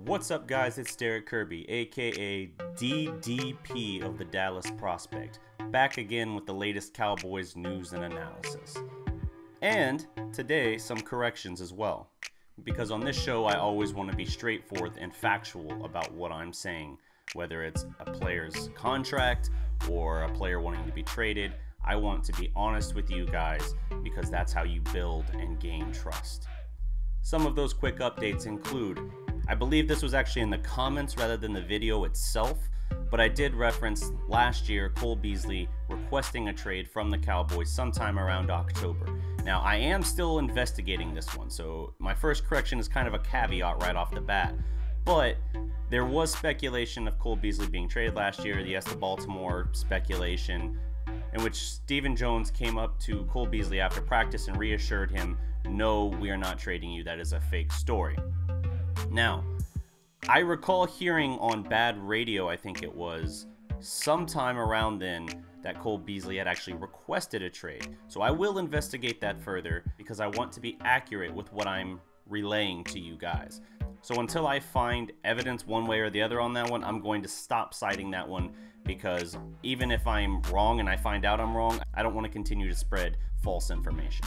What's up, guys? It's Darreck Kirby, aka DDP of the Dallas Prospect, back again with the latest Cowboys news and analysis. And today, some corrections as well, because on this show I always want to be straightforward and factual about what I'm saying, whether it's a player's contract or a player wanting to be traded. I want to be honest with you guys because that's how you build and gain trust. Some of those quick updates include, I believe this was actually in the comments rather than the video itself, but I did reference last year Cole Beasley requesting a trade from the Cowboys sometime around October. Now, I am still investigating this one, so my first correction is kind of a caveat right off the bat, but there was speculation of Cole Beasley being traded last year, the Yes to Baltimore speculation, in which Stephen Jones came up to Cole Beasley after practice and reassured him, no, we are not trading you, that is a fake story. Now, I recall hearing on bad radio, I think it was, sometime around then that Cole Beasley had actually requested a trade. So I will investigate that further because I want to be accurate with what I'm relaying to you guys. So until I find evidence one way or the other on that one, I'm going to stop citing that one, because even if I'm wrong and I find out I'm wrong, I don't want to continue to spread false information.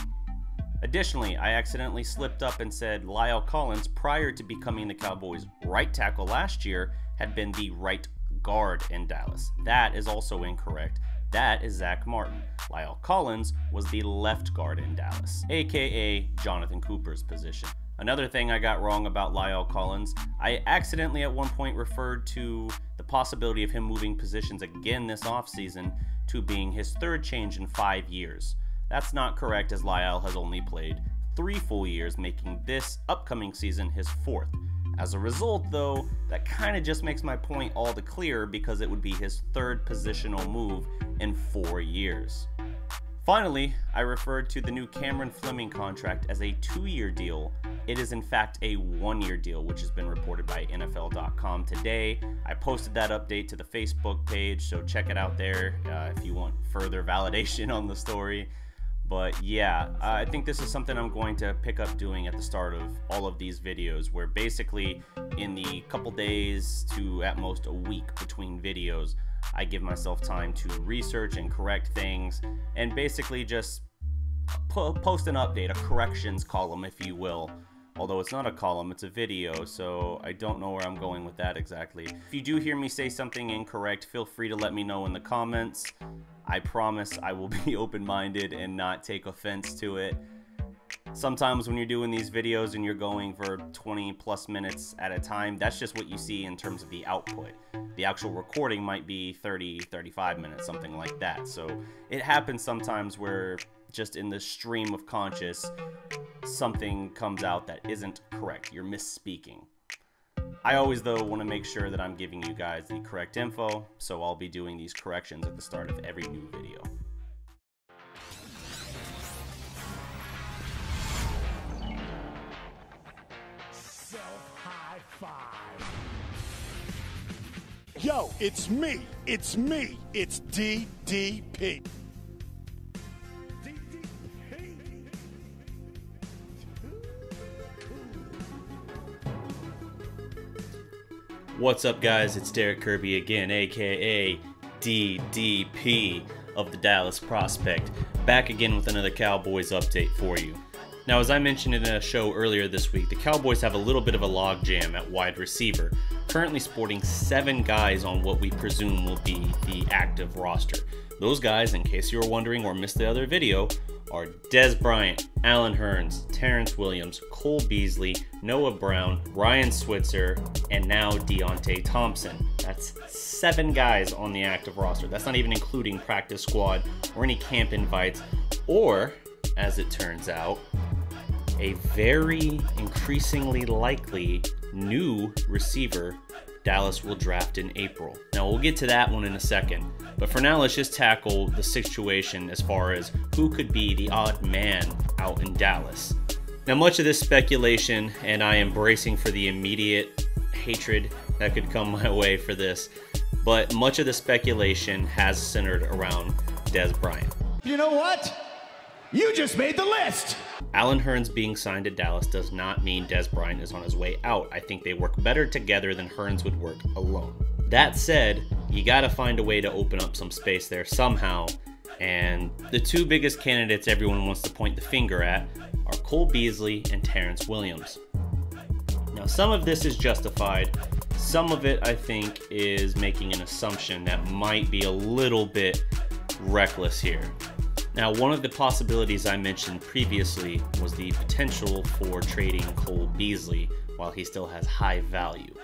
Additionally, I accidentally slipped up and said La'el Collins, prior to becoming the Cowboys' right tackle last year, had been the right guard in Dallas. That is also incorrect. That is Zach Martin. La'el Collins was the left guard in Dallas, aka Jonathan Cooper's position. Another thing I got wrong about La'el Collins, I accidentally at one point referred to the possibility of him moving positions again this offseason to being his third change in 5 years. That's not correct, as La'el has only played 3 full years, making this upcoming season his 4th. As a result, though, that kind of just makes my point all the clearer, because it would be his 3rd positional move in 4 years. Finally, I referred to the new Cameron Fleming contract as a 2-year deal. It is in fact a 1-year deal, which has been reported by NFL.com today. I posted that update to the Facebook page, so check it out there if you want further validation on the story. But yeah, I think this is something I'm going to pick up doing at the start of all of these videos, where basically in the couple days to at most a week between videos, I give myself time to research and correct things, and basically just post an update, a corrections column, if you will. Although it's not a column, it's a video, so I don't know where I'm going with that exactly. If you do hear me say something incorrect, feel free to let me know in the comments. I promise I will be open-minded and not take offense to it. Sometimes when you're doing these videos and you're going for 20 plus minutes at a time, that's just what you see in terms of the output. The actual recording might be 30, 35 minutes, something like that. So it happens sometimes where just in the stream of conscious, something comes out that isn't correct. You're misspeaking. I always, though, want to make sure that I'm giving you guys the correct info, so I'll be doing these corrections at the start of every new video. Self-high five. Yo, it's me, it's DDP. What's up, guys? It's Darreck Kirby again, aka DDP of the Dallas Prospect, back again with another Cowboys update for you. Now, as I mentioned in a show earlier this week, the Cowboys have a little bit of a logjam at wide receiver, currently sporting 7 guys on what we presume will be the active roster. Those guys, in case you were wondering or missed the other video, are Dez Bryant, Hurns, Terrance Williams, Cole Beasley, Noah Brown, Ryan Switzer, and now Deonte Thompson. That's 7 guys on the active roster. That's not even including practice squad or any camp invites, or, as it turns out, a very increasingly likely new receiver Dallas will draft in April. Now, we'll get to that one in a second, but for now, let's just tackle the situation as far as who could be the odd man out in Dallas. Now, much of this speculation, and I am bracing for the immediate hatred that could come my way for this, but much of the speculation has centered around Dez Bryant. You know what? You just made the list. Allen Hurns being signed to Dallas does not mean Dez Bryant is on his way out. I think they work better together than Hurns would work alone. That said, you gotta find a way to open up some space there somehow, and the two biggest candidates everyone wants to point the finger at are Cole Beasley and Terrance Williams. Now, some of this is justified. Some of it, I think, is making an assumption that might be a little bit reckless here. Now, one of the possibilities I mentioned previously was the potential for trading Cole Beasley while he still has high value.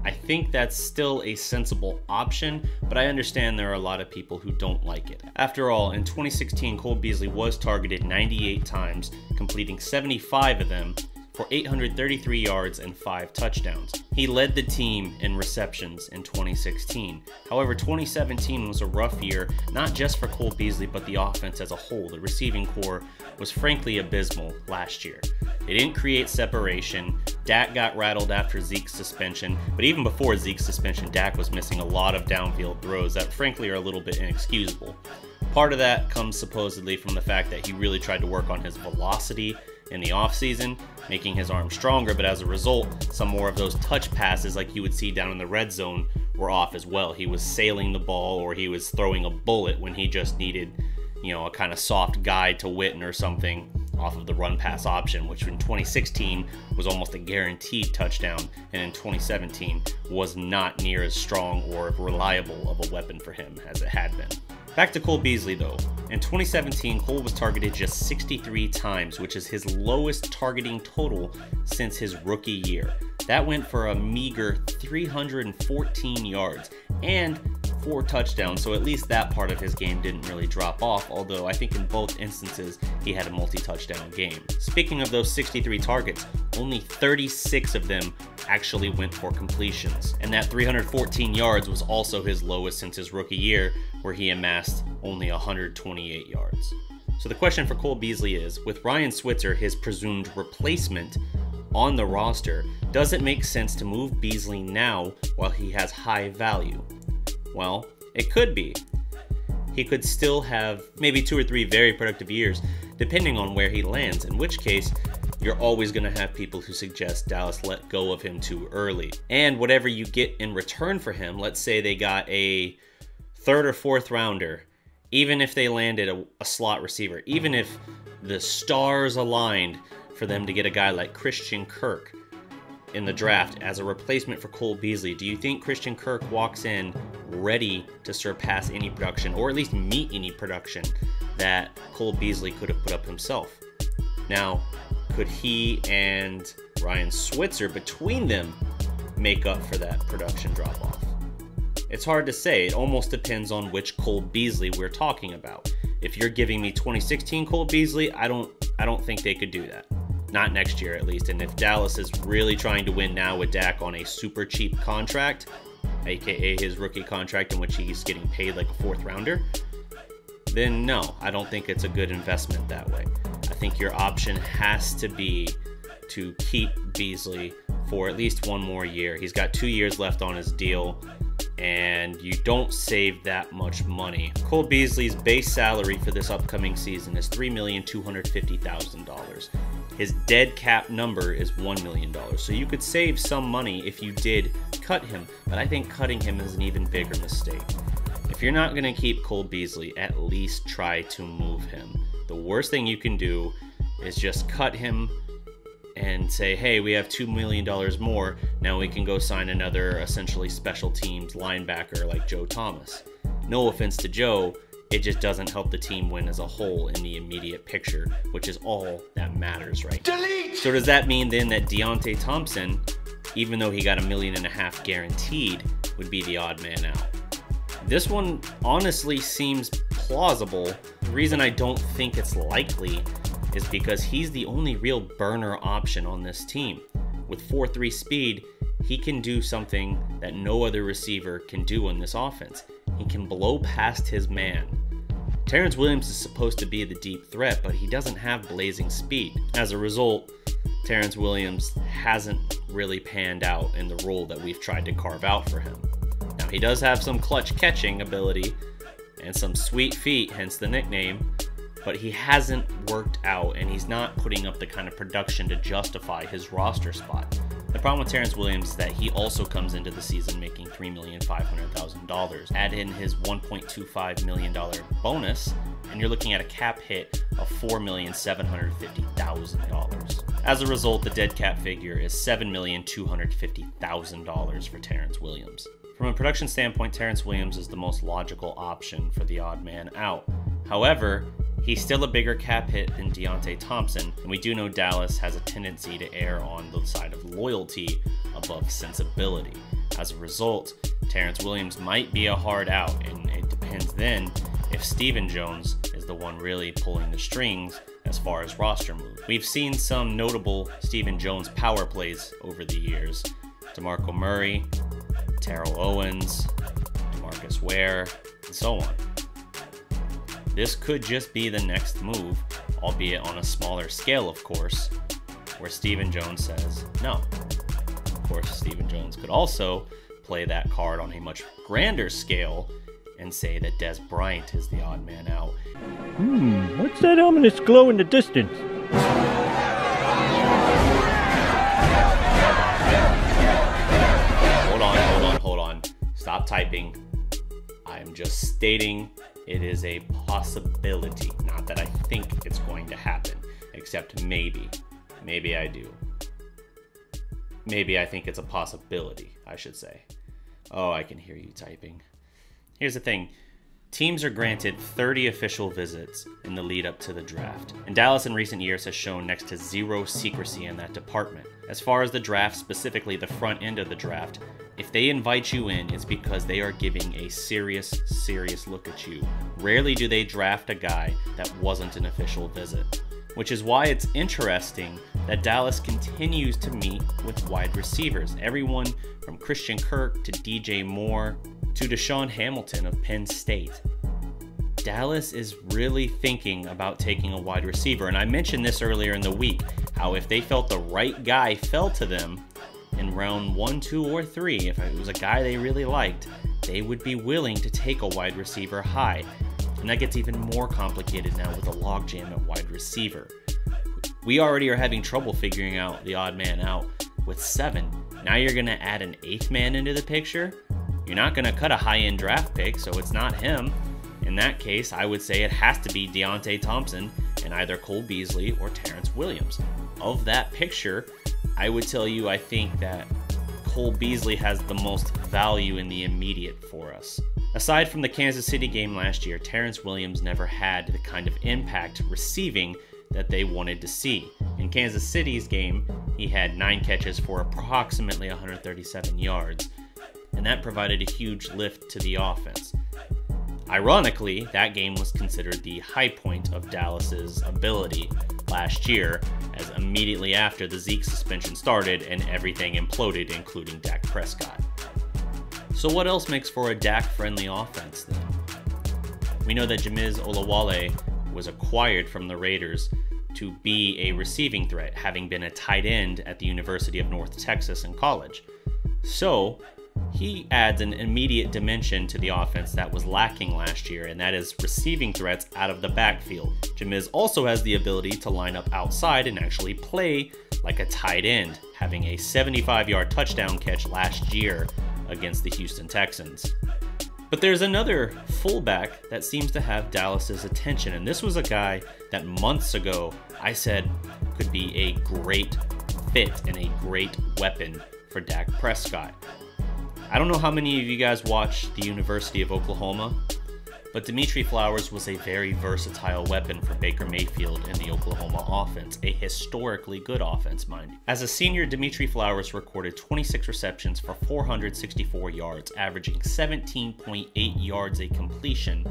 I think that's still a sensible option, but I understand there are a lot of people who don't like it. After all, in 2016, Cole Beasley was targeted 98 times, completing 75 of them for 833 yards and 5 touchdowns. He led the team in receptions in 2016. However, 2017 was a rough year, not just for Cole Beasley, but the offense as a whole. The receiving core was frankly abysmal last year. They didn't create separation. Dak got rattled after Zeke's suspension, but even before Zeke's suspension, Dak was missing a lot of downfield throws that frankly are a little bit inexcusable. Part of that comes supposedly from the fact that he really tried to work on his velocity in the offseason, making his arm stronger, but as a result, some more of those touch passes like you would see down in the red zone were off as well. He was sailing the ball, or he was throwing a bullet when he just needed, a kind of soft guide to Witten or something off of the run pass option, which in 2016 was almost a guaranteed touchdown, and in 2017 was not near as strong or reliable of a weapon for him as it had been. Back to Cole Beasley though. In 2017, Cole was targeted just 63 times, which is his lowest targeting total since his rookie year. That went for a meager 314 yards and 4 touchdowns, so at least that part of his game didn't really drop off, although I think in both instances he had a multi-touchdown game. Speaking of those 63 targets, only 36 of them actually went for completions, and that 314 yards was also his lowest since his rookie year, where he amassed only 128 yards. So the question for Cole Beasley is, with Ryan Switzer, his presumed replacement, on the roster, does it make sense to move Beasley now while he has high value? Well, it could be. He could still have maybe 2 or 3 very productive years, depending on where he lands, in which case, you're always going to have people who suggest Dallas let go of him too early. And whatever you get in return for him, let's say they got a 3rd or 4th rounder, even if they landed a slot receiver, even if the stars aligned for them to get a guy like Christian Kirk in the draft as a replacement for Cole Beasley, do you think Christian Kirk walks in ready to surpass any production, or at least meet any production that Cole Beasley could have put up himself? Now, could he and Ryan Switzer, between them, make up for that production drop-off? It's hard to say. It almost depends on which Cole Beasley we're talking about. If you're giving me 2016 Cole Beasley, I don't think they could do that. Not next year, at least. And if Dallas is really trying to win now with Dak on a super cheap contract, aka his rookie contract in which he's getting paid like a 4th rounder, then no, I don't think it's a good investment that way. I think your option has to be to keep Beasley for at least 1 more year. He's got 2 years left on his deal, and you don't save that much money. Cole Beasley's base salary for this upcoming season is $3,250,000. His dead cap number is $1 million, so you could save some money if you did cut him, but I think cutting him is an even bigger mistake. If you're not going to keep Cole Beasley, at least try to move him. The worst thing you can do is just cut him and say, hey, we have $2 million more, now we can go sign another essentially special teams linebacker like Joe Thomas. No offense to Joe, it just doesn't help the team win as a whole in the immediate picture, which is all that matters, right? Delete! So does that mean then that Deonte Thompson, even though he got $1.5 million guaranteed, would be the odd man out? This one honestly seems plausible. The reason I don't think it's likely is because he's the only real burner option on this team. With 4.3 speed, he can do something that no other receiver can do in this offense. He can blow past his man. Terrance Williams is supposed to be the deep threat, but he doesn't have blazing speed. As a result, Terrance Williams hasn't really panned out in the role that we've tried to carve out for him. Now, he does have some clutch catching ability and some sweet feet, hence the nickname, but he hasn't worked out and he's not putting up the kind of production to justify his roster spot. The problem with Terrance Williams is that he also comes into the season making $3,500,000. Add in his $1.25 million bonus, and you're looking at a cap hit of $4,750,000. As a result, the dead cap figure is $7,250,000 for Terrance Williams. From a production standpoint, Terrance Williams is the most logical option for the odd man out. However, he's still a bigger cap hit than Deonte Thompson, and we do know Dallas has a tendency to err on the side of loyalty above sensibility. As a result, Terrance Williams might be a hard out, and it depends then if Stephen Jones is the one really pulling the strings as far as roster moves. We've seen some notable Stephen Jones power plays over the years. DeMarco Murray, Terrell Owens, DeMarcus Ware, and so on. This could just be the next move, albeit on a smaller scale, of course, where Stephen Jones says no. Of course, Stephen Jones could also play that card on a much grander scale and say that Dez Bryant is the odd man out. What's that ominous glow in the distance? Hold on. Stop typing. I am just stating it is a possibility. Not that I think it's going to happen, except maybe. Maybe I do. Maybe I think it's a possibility, I should say. Oh, I can hear you typing. Here's the thing. Teams are granted 30 official visits in the lead up to the draft, and Dallas in recent years has shown next to zero secrecy in that department. As far as the draft, specifically the front end of the draft, if they invite you in, it's because they are giving a serious look at you. Rarely do they draft a guy that wasn't an official visit, which is why it's interesting that Dallas continues to meet with wide receivers. Everyone from Christian Kirk to DJ Moore to Deshaun Hamilton of Penn State. Dallas is really thinking about taking a wide receiver, and I mentioned this earlier in the week, how if they felt the right guy fell to them in round 1, 2, or 3, if it was a guy they really liked, they would be willing to take a wide receiver high. And that gets even more complicated now with a logjam at wide receiver. We already are having trouble figuring out the odd man out with 7. Now you're going to add an 8th man into the picture? You're not going to cut a high-end draft pick, so it's not him. In that case, I would say it has to be Deonte Thompson and either Cole Beasley or Terrance Williams. Of that picture, I would tell you I think that Cole Beasley has the most value in the immediate for us. Aside from the Kansas City game last year, Terrance Williams never had the kind of impact receiving that they wanted to see. In Kansas City's game, he had 9 catches for approximately 137 yards, and that provided a huge lift to the offense. Ironically, that game was considered the high point of Dallas's ability last year, as immediately after the Zeke suspension started and everything imploded, including Dak Prescott. So what else makes for a Dak-friendly offense then? We know that Jamiz Olawale was acquired from the Raiders to be a receiving threat, having been a tight end at the University of North Texas in college. So he adds an immediate dimension to the offense that was lacking last year, and that is receiving threats out of the backfield. Jamiz also has the ability to line up outside and actually play like a tight end, having a 75-yard touchdown catch last year against the Houston Texans. But there's another fullback that seems to have Dallas's attention, and this was a guy that months ago I said could be a great fit and a great weapon for Dak Prescott. I don't know how many of you guys watch the University of Oklahoma, but Dimitri Flowers was a very versatile weapon for Baker Mayfield in the Oklahoma offense, a historically good offense, mind you. As a senior, Dimitri Flowers recorded 26 receptions for 464 yards, averaging 17.8 yards a completion,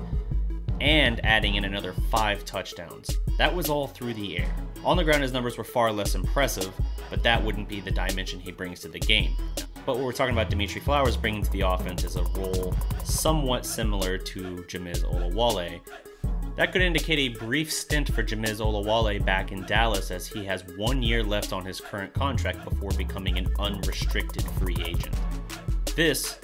and adding in another 5 touchdowns. That was all through the air. On the ground, his numbers were far less impressive, but that wouldn't be the dimension he brings to the game. But what we're talking about Dimitri Flowers bringing to the offense is a role somewhat similar to Jamiz Olawale. That could indicate a brief stint for Jamiz Olawale back in Dallas, as he has 1 year left on his current contract before becoming an unrestricted free agent. This,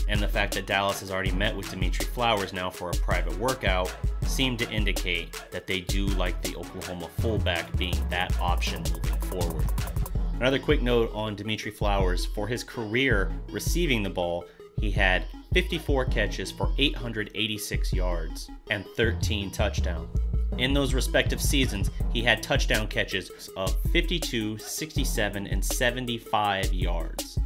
and the fact that Dallas has already met with Dimitri Flowers now for a private workout, seem to indicate that they do like the Oklahoma fullback being that option moving forward. Another quick note on Dimitri Flowers. For his career receiving the ball, he had 54 catches for 886 yards and 13 touchdowns. In those respective seasons, he had touchdown catches of 52, 67, and 75 yards.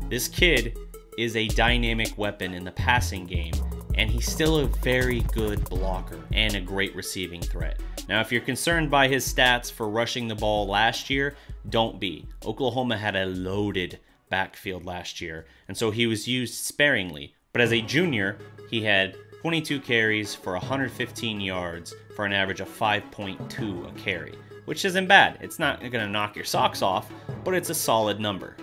This kid is a dynamic weapon in the passing game, and he's still a very good blocker and a great receiving threat. Now, if you're concerned by his stats for rushing the ball last year, don't be. Oklahoma had a loaded backfield last year, and so he was used sparingly. But as a junior, he had 22 carries for 115 yards for an average of 5.2 a carry, which isn't bad. It's not going to knock your socks off, but it's a solid number.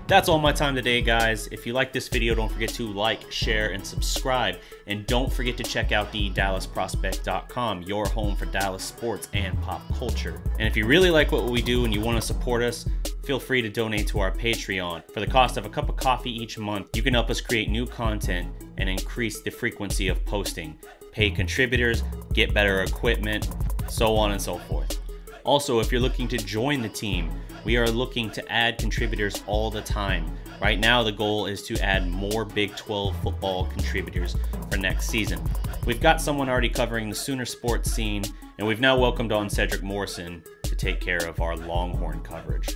That's all my time today, guys. If you like this video, don't forget to like, share, and subscribe. And don't forget to check out the DallasProspect.com, your home for Dallas sports and pop culture. And if you really like what we do and you want to support us, feel free to donate to our Patreon. For the cost of a cup of coffee each month, you can help us create new content and increase the frequency of posting, pay contributors, get better equipment, so on and so forth. Also, if you're looking to join the team, we are looking to add contributors all the time. Right now, the goal is to add more Big 12 football contributors for next season. We've got someone already covering the Sooner sports scene, and we've now welcomed on Cedric Morrison to take care of our Longhorn coverage.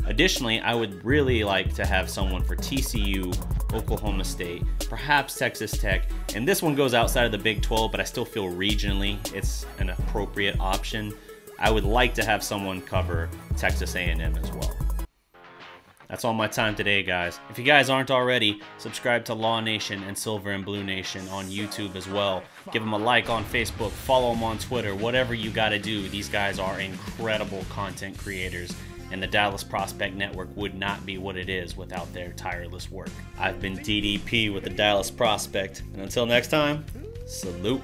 Additionally, I would really like to have someone for TCU, Oklahoma State, perhaps Texas Tech, and this one goes outside of the Big 12, but I still feel regionally it's an appropriate option. I would like to have someone cover Texas A&M as well. That's all my time today, guys. If you guys aren't already, subscribe to Law Nation and Silver and Blue Nation on YouTube as well. Give them a like on Facebook, follow them on Twitter, whatever you got to do. These guys are incredible content creators, and the Dallas Prospect Network would not be what it is without their tireless work. I've been DDP with the Dallas Prospect, and until next time, salute.